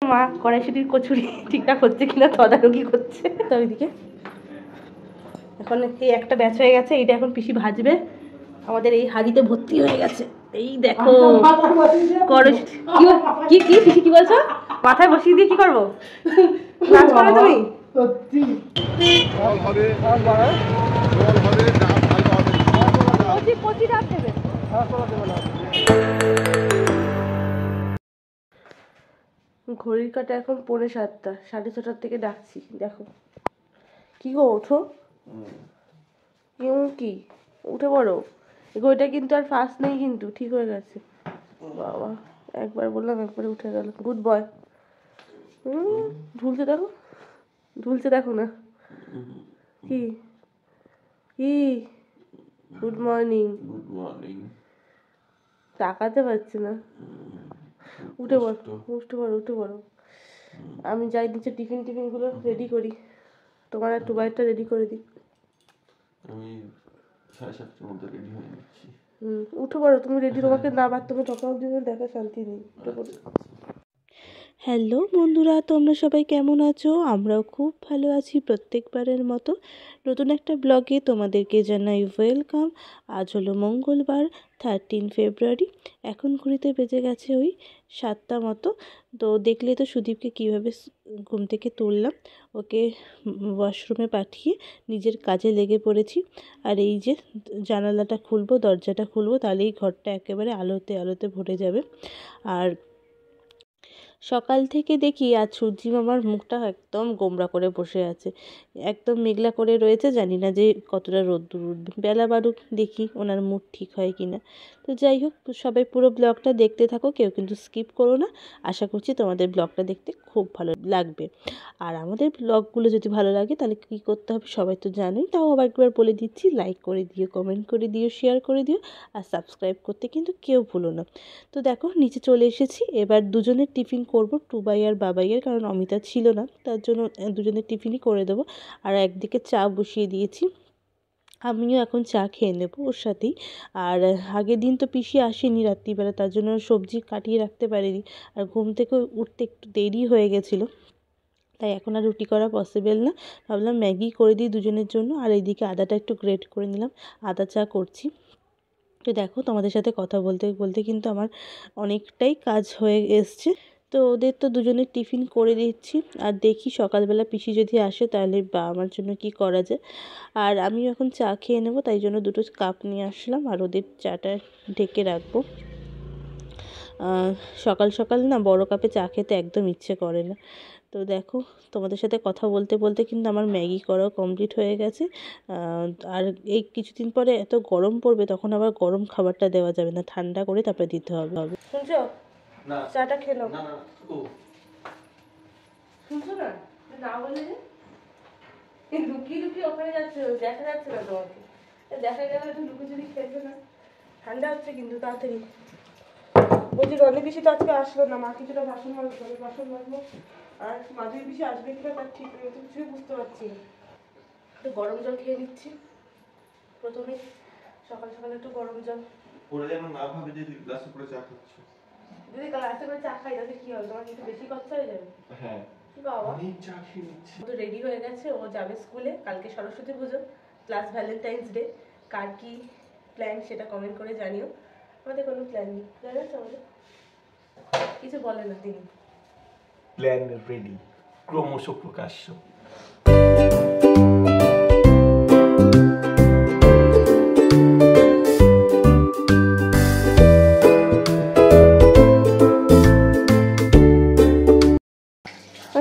মা কড়াইশুটির কচুরি ঠিকঠাক হচ্ছে কিনা তদারকি করছে। তো ওইদিকে এখন এই একটা ব্যাচ হয়ে গেছে, এইটা এখন পিসি ভাজবে। আমাদের এই হাঁড়িতে ভর্তি হয়ে গেছে। এই দেখো কড়াইশুটি। কি কি পিসি কি বলছো? মাথায় বসিয়ে দিয়ে কি করবো? নাচ করবে তুমি? ঘড়ির কাটা এখন 6:45, 6:30 থেকে ডাকছি। দেখো কি গো, ওঠো। কি উঠে পড়ো। ঘড়িটা কিন্তু আর ফাস্ট নেই, কিন্তু ঠিক হয়ে গেছে। বাবা, একবার বললাম একবারে উঠে গেল। Good boy. ঝুলছে দেখো, ঝুলছে দেখো না। কি কি গুড মর্নিং। Good morning. তাকাতে পারছি না। উঠে পড়ো, উঠতে পারো, উঠে পড়ো। আমি যাই নিচে টিফিনগুলো রেডি করি। তোমার আর টুবাইটা রেডি করে দিই। আমি 7:30টার মধ্যে রেডি হয়ে যাচ্ছি। উঠে পড়ো তুমি, রেডি। তোমাকে না বাথরুমে ঢোকা অবধি দেখা শান্তি নেই। উঠে পড়ো। হ্যালো বন্ধুরা, তোমরা সবাই কেমন আছো? আমরাও খুব ভালো আছি প্রত্যেকবারের মতো। নতুন একটা ব্লগে তোমাদেরকে জানাই ওয়েলকাম। আজ হলো মঙ্গলবার, 13 ফেব্রুয়ারি। এখন ঘড়িতে বেজে গেছে ওই 7টা মতো। তো দেখলে তো সুদীপকে কীভাবে ঘুম থেকে তুললাম, ওকে ওয়াশরুমে পাঠিয়ে নিজের কাজে লেগে পড়েছি। আর এই যে জানালাটা খুলবো, দরজাটা খুলবো, তাহলেই ঘরটা একেবারে আলোতে আলোতে ভরে যাবে। আর সকাল থেকে দেখি আজ সূর্যি মামার মুখটা একদম গোমড়া করে বসে আছে, একদম মেঘলা করে রয়েছে। জানি না যে কতটা রোদ্দুর উঠবে। বেলা বারুক, দেখি ওনার মুড ঠিক হয় কি না। তো যাই হোক, সবাই পুরো ব্লগটা দেখতে থাকো, কেউ কিন্তু স্কিপ করো না। আশা করছি তোমাদের ব্লগটা দেখতে খুব ভালো লাগবে। আর আমাদের ব্লগগুলো যদি ভালো লাগে তাহলে কী করতে হবে সবাই তো জানোই, তাও আবার একবার বলে দিচ্ছি। লাইক করে দিও, কমেন্ট করে দিও, শেয়ার করে দিও, আর সাবস্ক্রাইব করতে কিন্তু কেউ ভুলো না। তো দেখো নিচে চলে এসেছি। এবার দুজনের টিফিন করব, টুবাই আর বাবাইয়ের, কারণ অমিতা ছিল না, তার জন্য দুজনের টিফিনই করে দেবো। আর একদিকে চা বসিয়ে দিয়েছি, আমিও এখন চা খেয়ে নেবো ওর সাথেই। আর আগের দিন তো পিসি আসেনি রাত্রিবেলা, তার জন্য সবজি কাটিয়ে রাখতে পারিনি। আর ঘুম থেকে উঠতে একটু দেরি হয়ে গেছিলো, তাই এখন আর রুটি করা পসিবল না। ভাবলাম ম্যাগি করে দিই দুজনের জন্য। আর এইদিকে আদাটা একটু গ্রেট করে নিলাম, আদা চা করছি। তো দেখো তোমাদের সাথে কথা বলতে বলতে কিন্তু আমার অনেকটাই কাজ হয়ে এসছে। তো ওদের তো দুজনের টিফিন করে দিচ্ছি। আর দেখি সকালবেলা পিসি যদি আসে তাহলে বা আমার জন্য কি করা যায়। আর আমিও এখন চা খেয়ে নেবো, তাই জন্য দুটো কাপ নিয়ে আসলাম আর ওদের চাটা ঢেকে রাখবো। সকাল সকাল না বড় কাপে চা খেতে একদম ইচ্ছে করে না। তো দেখো তোমাদের সাথে কথা বলতে বলতে কিন্তু আমার ম্যাগি করাও কমপ্লিট হয়ে গেছে। আর এই কিছুদিন পরে এত গরম পড়বে, তখন আবার গরম খাবারটা দেওয়া যাবে না, ঠান্ডা করে তারপরে দিতে হবে। শুনছো? না, চাটা খেলো না। না ও শুনছো না? না বলে যে লুকিয়ে লুকিয়ে ওখানে যাচ্ছে, দেখা যাচ্ছে না তোমাকে। দেখা গেলে একটু লুকিয়ে যদি খেলছো না। ঠান্ডা হচ্ছে কিন্তু তাড়াতাড়ি। বলছি রনি পিসি তো আজকে আসলো না, মা কিছুটা বাসন মাজবো। আর মাধুরী পিসি আসবে কিনা তার ঠিক নেই, তো কিছুই বুঝতে পারছি না। একটু গরম জল খেয়ে নিচ্ছি প্রথমে, সকাল সকাল একটু গরম জল। ওরা যেন না ভাবে যে গ্লাসে করে চা খাচ্ছ। যদি গ্লাসে করে চা খাই তাহলে কি হবে? তোমার কিন্তু বেশি খরচা হয়ে যাবে। হ্যাঁ বাবা, অনেক চা খেয়ে নিচ্ছি। তো রেডি হয়ে গেছে, ও যাবে স্কুলে। কালকে সরস্বতী পুজো প্লাস ভ্যালেন্টাইন্স ডে। কার কি প্ল্যান সেটা কমেন্ট করে জানিও। আমাদের কোনো প্ল্যান নেই, জানাচ্ছ আমাদের কিছু বলে না তিনি। প্ল্যান রেডি, ক্রমশ প্রকাশ্য।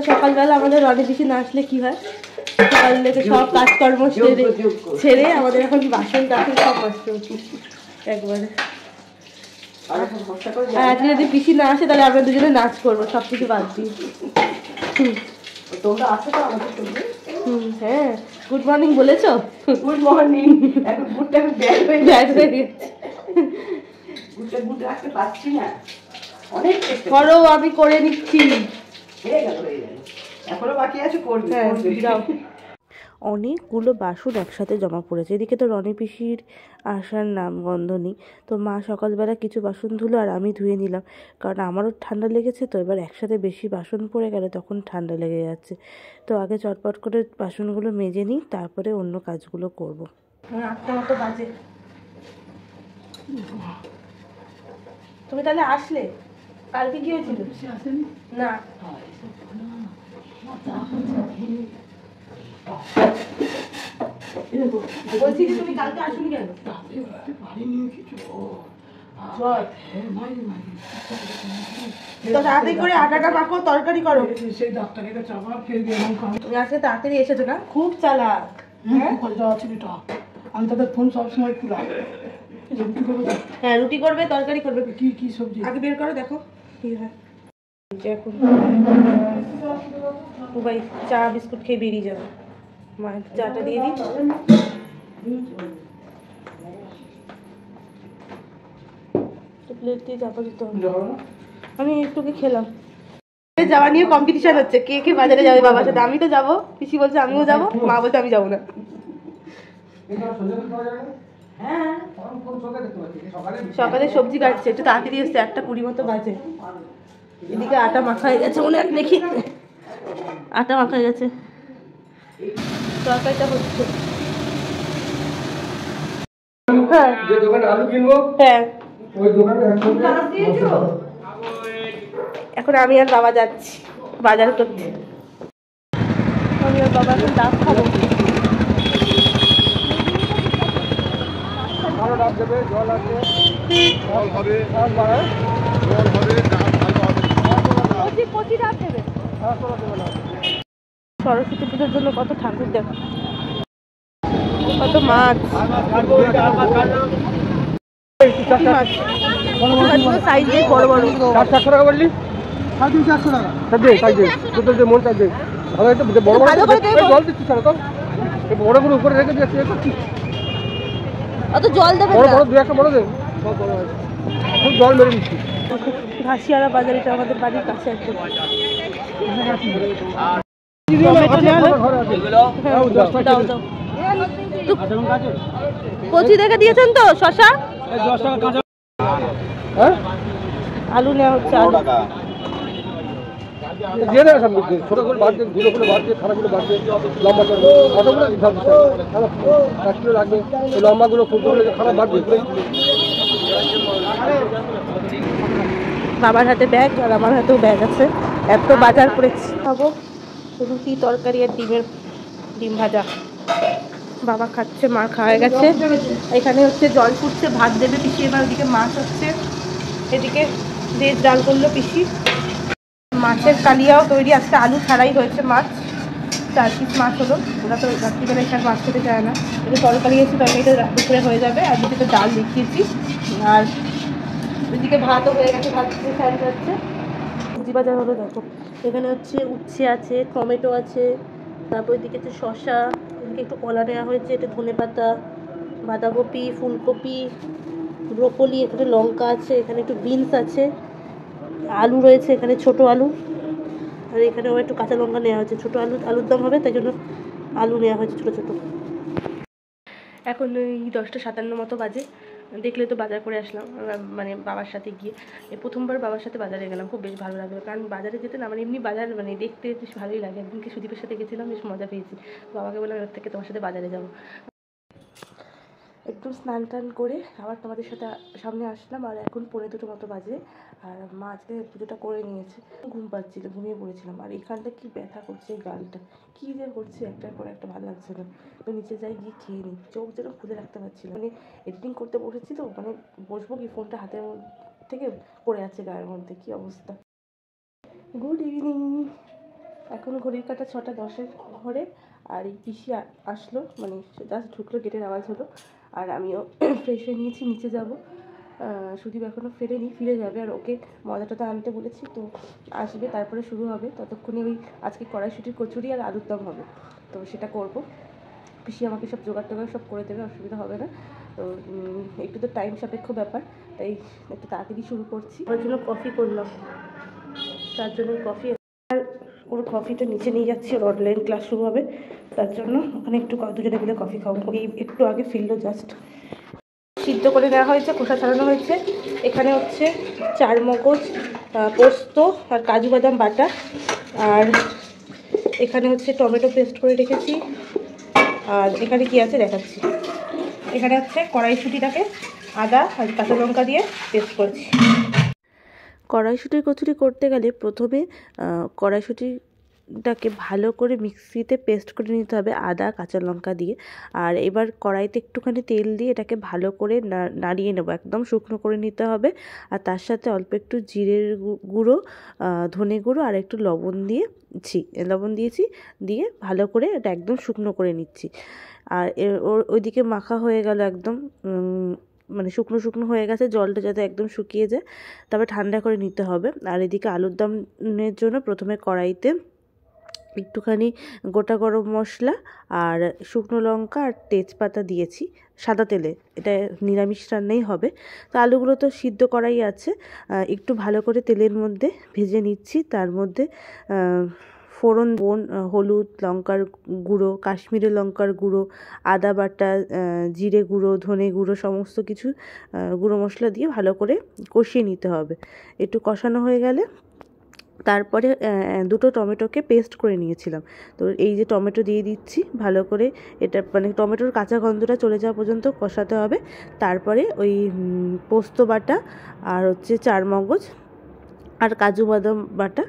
সকালবেলা আমাদের রনি পিসি না আসলে কি হয়, সকাল থেকে সব কাজকর্ম ছেড়ে আমাদের এখন বাসন টাসন সব মাজতে হচ্ছে একবারে। আর আজকে যদি পিসি না আসে তাহলে আমরা দুজনে নাচ করবো সব কিছু বাদ দিয়ে। তোমরা আসো তো আমাদের সঙ্গে। হ্যাঁ, গুড মর্নিং বলেছো? Good morning. এখন গুডটা আমি ব্যাড হয়ে গেছে, গুড রাখতে পারছি না, অনেক করো, আমি করে নিচ্ছি। হয়ে গেল এখনো বাকি আছে, করবে। যাও। অনেকগুলো বাসন একসাথে জমা পড়েছে। এদিকে তো রনি পিসির আসার নাম গন্ধ নেই। তো মা সকালবেলা কিছু বাসন ধুলো আর আমি ধুয়ে নিলাম, কারণ আমারও ঠান্ডা লেগেছে। তো এবার একসাথে বেশি বাসন পড়ে গেলে তখন ঠান্ডা লেগে যাচ্ছে। তো আগে চটপট করে বাসনগুলো মেজে নিই, তারপরে অন্য কাজগুলো করবো। 8টা মতো বাজে। তুমি তাহলে আসলে কালকে কি হয়েছিল? না, বলছি যে তুমি কালকে আসুনি কেন? তো তাড়াতাড়ি করে আটাটা মাখো, তরকারি করো। সেই ডাক্তারকে চাপা ফের গেলাম। তুমি আজকে তাড়াতাড়ি এসেছো না? খুব চালাক। হ্যাঁ, আমি তাদের ফোন সবসময় খোলা। হ্যাঁ, রুটি করবে, তরকারি করবে। কি কি সবজি আগে বের করো, দেখো কি হয়। এখন ভাই চা বিস্কুট খেয়ে বেরিয়ে যাবে। মায়ের চাটা দিয়ে দিই। প্লেট দিয়ে চাপা দিতে হবে। আমি একটুকে খেলাম। যাওয়া নিয়ে কম্পিটিশন হচ্ছে, কে কে বাজারে যাবে বাবার সাথে। আমি তো যাবো, পিসি বলছে আমিও যাবো, মা বলছে আমি যাবো না। সকালে সবজি কাটছে, একটু তাড়াতাড়ি এসছে, 1:20 মতো বাজে। এদিকে আটা মাখা হয়ে গেছে, মনে হয় দেখি আটা মাখা হয়ে গেছে, তরকারিটা হচ্ছে। হ্যাঁ, যে দোকানে আলু কিনবো, হ্যাঁ ওই দোকানে এখন আমি আর বাবা যাচ্ছি বাজার করতে। আমি আর বাবা এখন ডাব খাবো। ডাব দেবে, জল আছে, জল হবে, জল হবে, কচি ডাব দেবে। সরস্বতী পুজোর জন্য কত ঠাকুর দেখো, কত মাছ, সাইজে বড় বড়। 400 টাকা বললি? 450 টাকা। তোদের মন চাই বড় বড় জল দিচ্ছিস না তো, বড়গুলো উপরে রেখে দিচ্ছি। অত জল দেবে, বড় বড় 2-1টা বড় দেবে, সব বড় আছে, খুব জল মেরে দিচ্ছি। ঘাসিয়ারা বাজার, এটা আমাদের বাড়ির কাছে একদম। কচি দেখে দিয়েছেন তো শশা? আলু নেওয়া হচ্ছে, আলু ছোট করে বাদ দিয়ে, ধুলো করে বাদ দিয়ে, খারাপগুলো বাদ দিয়ে, লম্বা অতগুলো লাগবে, লম্বাগুলো ফুলগুলো খারাপ বাদ দিয়ে। বাবার হাতে ব্যাগ আর আমার হাতেও ব্যাগ আছে, এত বাজার করেছি। খাবো রুটি, তরকারি আর ডিম ভাজা। বাবা খাচ্ছে, মা খাওয়া গেছে। এখানে হচ্ছে জল ফুটছে, ভাত দেবে পিসি এবার। ওদিকে মাছ হচ্ছে, এদিকে ভেজ ডাল করলো পিসি। মাছের কালিয়াও তৈরি, আজকে আলু ছাড়াই হয়েছে মাছ। 4 পিস মাছ হলো। ওরা তো রাত্রিবেলা এখানে মাছ খেতে চায় না, একটু তরকারি এসে তরকারিটা দুপুরে হয়ে যাবে। আর দিকে তো ডাল দেখিয়েছি, আর ওইদিকে ভাতও হয়ে গেছে, ভাত ফ্যান যাচ্ছে। সবজি বাজার হলো দেখো, এখানে হচ্ছে উচ্ছে আছে, টমেটো আছে, তারপর এদিকে হচ্ছে শশা, এদিকে একটু কলা নেওয়া হয়েছে, এটা ধনেপাতা, বাঁধাকপি, ফুলকপি, ব্রোকলি, এখানে লঙ্কা আছে, এখানে একটু বিনস আছে, আলু রয়েছে এখানে, ছোট আলু। আর এখানেও একটু কাঁচা লঙ্কা নেওয়া হয়েছে, ছোটো আলুর দাম হবে তাই জন্য আলু নেওয়া হয়েছে ছোটো ছোটো। এখন ওই 10:57 মতো বাজে। দেখলে তো বাজার করে আসলাম, মানে বাবার সাথে গিয়ে। প্রথমবার বাবার সাথে বাজারে গেলাম, খুব বেশ ভালো লাগলো। কারণ বাজারে যেতে না, মানে এমনি বাজার মানে দেখতে বেশ ভালোই লাগে। একদিনকে সুদীপের সাথে গেছিলাম, বেশ মজা পেয়েছি। বাবাকে বললাম এর থেকে তোমার সাথে বাজারে যাবো। একটু স্নান টান করে আবার তোমাদের সাথে সামনে আসলাম। আর এখন 1:45 মতো বাজে। আর মা আজকে পুজোটা করে নিয়েছে। ঘুম পাচ্ছিল, ঘুমিয়ে পড়েছিলাম। আর এখানটা কি ব্যথা করছে, এই গালটা কী যে করছে, একটার পর একটা ভালো লাগছে না। তো নিচে যাই, গিয়ে খেয়ে নিই। চোখ যেন খুলে রাখতে পারছিল, মানে এডিটিং করতে বসেছি তো, মানে বসবো কি, ফোনটা হাতের থেকে পড়ে আছে গায়ের মধ্যে, কী অবস্থা। Good evening. এখন ঘড়ির কাঁটা 6:10 ঘরে। আর এই পিসি আসলো, মানে জাস্ট ঢুকলো, গেটের আওয়াজ হলো। আর আমিও ফ্রেশ হয়ে নিয়েছি, নিচে যাব। সুদীপ এখনও ফিরে যাবে। আর ওকে মজাটা আনতে বলেছি, তো আসবে, তারপরে শুরু হবে। ততক্ষণে ওই আজকে কড়াইশুঁটির কচুরি আর আলুর দম হবে, তো সেটা করব। পিসি আমাকে সব জোগাড় টোগাড় সব করে দেবে, অসুবিধা হবে না। তো একটু তো টাইম সাপেক্ষ ব্যাপার, তাই একটু তাড়াতাড়ি শুরু করছি। ওর জন্য কফি করলাম, তার জন্য কফি। আর ওর কফিটা নিচে নিয়ে যাচ্ছি, ওর অনলাইন ক্লাস শুরু হবে, তার জন্য ওখানে একটু দুজনে মিলে কফি খাবো। এই একটু আগে ফিরলো জাস্ট। সিদ্ধ করে নেওয়া হয়েছে, খোসা ছাড়ানো হয়েছে। এখানে হচ্ছে চারমগজ, পোস্ত আর কাজু বাদাম বাটা, আর এখানে হচ্ছে টমেটো পেস্ট করে রেখেছি। আর এখানে কি আছে দেখাচ্ছি। এখানে হচ্ছে কড়াইশুঁটিটাকে আদা আর কাঁচা লঙ্কা দিয়ে পেস্ট করেছি। কড়াইশুঁটির কচুরি করতে গেলে প্রথমে কড়াইশুঁটিটাকে ভালো করে মিক্সিতে পেস্ট করে নিতে হবে আদা কাঁচা লঙ্কা দিয়ে। আর এবার কড়াইতে একটুখানি তেল দিয়ে এটাকে ভালো করে নাড়িয়ে নেবো, একদম শুকনো করে নিতে হবে। আর তার সাথে অল্প একটু জিরের গুঁড়ো, ধনে গুঁড়ো আর একটু লবণ দিয়েছি, দিয়ে ভালো করে এটা একদম শুকনো করে নিচ্ছি। আর ওইদিকে মাখা হয়ে গেল একদম, মানে শুকনো শুকনো হয়ে গেছে, জলটা যাতে একদম শুকিয়ে যায়, তারপর ঠান্ডা করে নিতে হবে। আর এদিকে আলুর দমের জন্য প্রথমে কড়াইতে একটুখানি গোটা গরম মশলা আর শুকনো লঙ্কা আর তেজপাতা দিয়েছি সাদা তেলে, এটা নিরামিষ রান্নাই হবে। তো আলুগুলো তো সিদ্ধ করাই আছে, একটু ভালো করে তেলের মধ্যে ভেজে নিচ্ছি। তার মধ্যে ফোড়ন, হলুদ, লঙ্কার গুঁড়ো, কাশ্মীরি লঙ্কার গুঁড়ো, আদা বাটা, জিরে গুঁড়ো, ধনে গুঁড়ো, সমস্ত কিছু গুঁড়ো মশলা দিয়ে ভালো করে কষিয়ে নিতে হবে। একটু কষানো হয়ে গেলে তারপরে দুটো টমেটোকে পেস্ট করে নিয়েছিলাম, তো এই যে টমেটো দিয়ে দিচ্ছি, ভালো করে এটা মানে টমেটোর কাঁচা গন্ধটা চলে যাওয়া পর্যন্ত কষাতে হবে। তারপরে ওই পোস্ত বাটা আর হচ্ছে চারমগজ আর কাজু বাদাম বাটা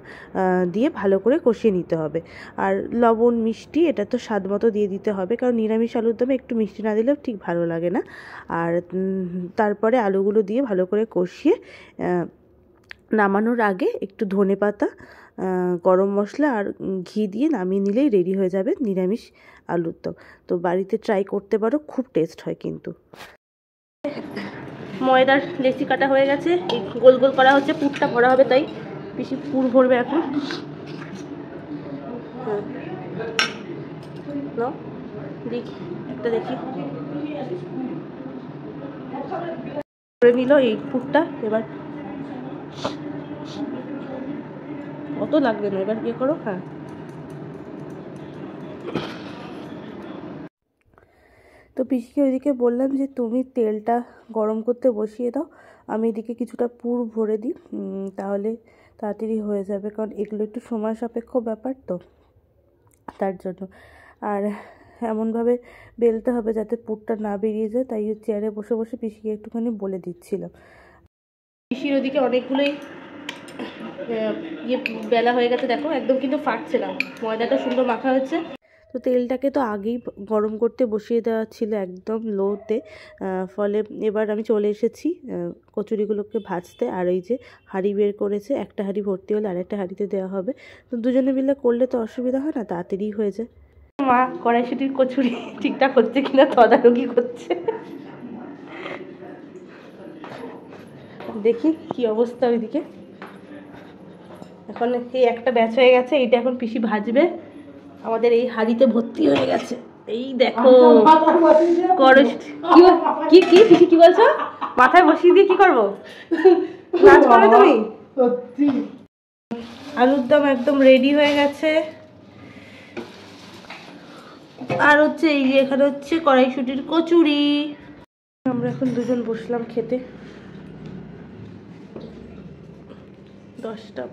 দিয়ে ভালো করে কষিয়ে নিতে হবে। আর লবণ মিষ্টি এটা তো স্বাদ মতো দিয়ে দিতে হবে, কারণ নিরামিষ আলুর দমে একটু মিষ্টি না দিলেও ঠিক ভালো লাগে না। আর তারপরে আলুগুলো দিয়ে ভালো করে কষিয়ে নামানোর আগে একটু ধনেপাতা, গরম মশলা আর ঘি দিয়ে নামিয়ে নিলেই রেডি হয়ে যাবে নিরামিষ আলুর দম। তো বাড়িতে ট্রাই করতে পারো, খুব টেস্ট হয় কিন্তু। ময়দার লেচি কাটা হয়ে গেছে, এই গোল গোল করা হচ্ছে, পুরটা ভরা হবে, তাই বেশি পুর ভরবে এখন। হ্যাঁ দেখি একটা দেখি করে নিল এই পুরটা। এবার অত লাগবে না, এবার ইয়ে করো। হ্যাঁ, তো পিসিকে ওইদিকে বললাম যে তুমি তেলটা গরম করতে বসিয়ে দাও, আমি এদিকে কিছুটা পুর ভরে দিই, তাহলে তাড়াতাড়ি হয়ে যাবে, কারণ এগুলো একটু সময় সাপেক্ষ ব্যাপার তো, তার জন্য। আর এমনভাবে বেলতে হবে যাতে পুরটা না বেরিয়ে যায়, তাই চেয়ারে বসে বসে পিসিকে একটুখানি বলে দিচ্ছিলাম। পিসির ওদিকে অনেকগুলোই ইয়ে বেলা হয়ে গেছে, দেখো একদম কিন্তু ফাটছে না, ময়দাটা সুন্দর মাখা হচ্ছে। তো তেলটাকে তো আগেই গরম করতে বসিয়ে দেওয়া ছিল একদম লোতে, ফলে এবার আমি চলে এসেছি কচুরিগুলোকে ভাজতে। আর এই যে হাঁড়ি বের করেছে, একটা হাঁড়ি ভর্তি হলে আরেকটা হাঁড়িতে দেওয়া হবে, তো দুজনে মিলে করলে তো অসুবিধা হয় না, তাড়াতাড়ি হয়ে যায়। মা কড়াইশুঁটির কচুরি ঠিকঠাক হচ্ছে কিনা তদারকি করছে, দেখি কি অবস্থা ওইদিকে। এখন এই একটা ব্যাচ হয়ে গেছে, এইটা এখন পিসি ভাজবে, আমাদের এই হাঁড়িতে ভর্তি হয়ে গেছে। এই দেখো কি কি পিসি কি বলছো, মাথায় বসিয়ে দিয়ে কি করবো, নাচ করবে তুমি? আলুর দম একদম রেডি হয়ে গেছে। আর হচ্ছে এই যে এখানে হচ্ছে কড়াইশুঁটির কচুরি। আমরা এখন দুজন বসলাম খেতে, 10টা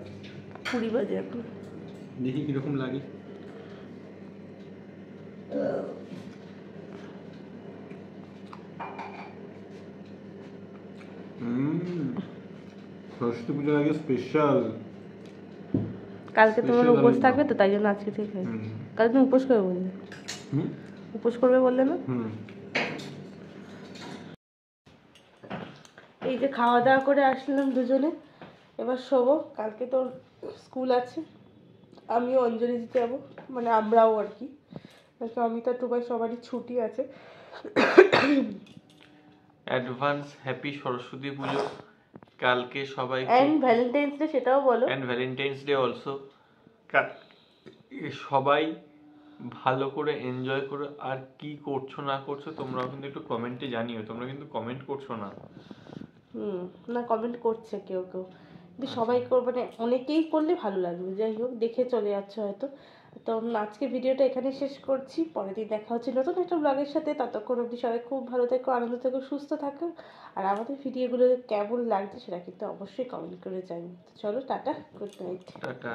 20 বাজে এখন। দেখি কিরকম লাগে। সরস্বতী পুজোর আগে স্পেশাল। কালকে তোমার উপোস থাকবে তো, তাই জন্য আজকে থেকে খাই। কালকে তুমি উপোস করবে বললে, উপোস করবে বললে না? এই যে খাওয়া দাওয়া করে আসলাম দুজনে, এবার শোবো। কালকে তোর স্কুল আছে, আমিও অঞ্জলি দিতে যাবো, মানে আমরাও আর কি, অমিতা টুবাই সবারই ছুটি আছে। অ্যাডভান্স হ্যাপি সরস্বতী পুজো কালকে সবাইকে, এন্ড ভ্যালেন্টাইন্স ডে সেটাও বলো, এন্ড ভ্যালেন্টাইন্স ডে অলসো। সবাই ভালো করে এনজয় করো। আর কি করছো না করছো তোমরাও কিন্তু একটু কমেন্টে জানিও, তোমরা কিন্তু কমেন্ট করছো না। না কমেন্ট করছে কেউ কেউ, কিন্তু সবাই মানে অনেকেই করলে ভালো লাগবে। যাই হোক, দেখে চলে যাচ্ছে হয়তো। তো আজকে ভিডিওটা এখানে শেষ করছি, পরের দিন দেখা হচ্ছে নতুন একটা ব্লগের সাথে। ততক্ষণ অবধি সবাই খুব ভালো থেকো, আনন্দ থেকো, সুস্থ থাকো। আর আমাদের ভিডিওগুলো কেমন লাগছে সেটা কিন্তু অবশ্যই কমেন্ট করে জানিও। তো চলো, টাটা, গুড নাইট। টাটা।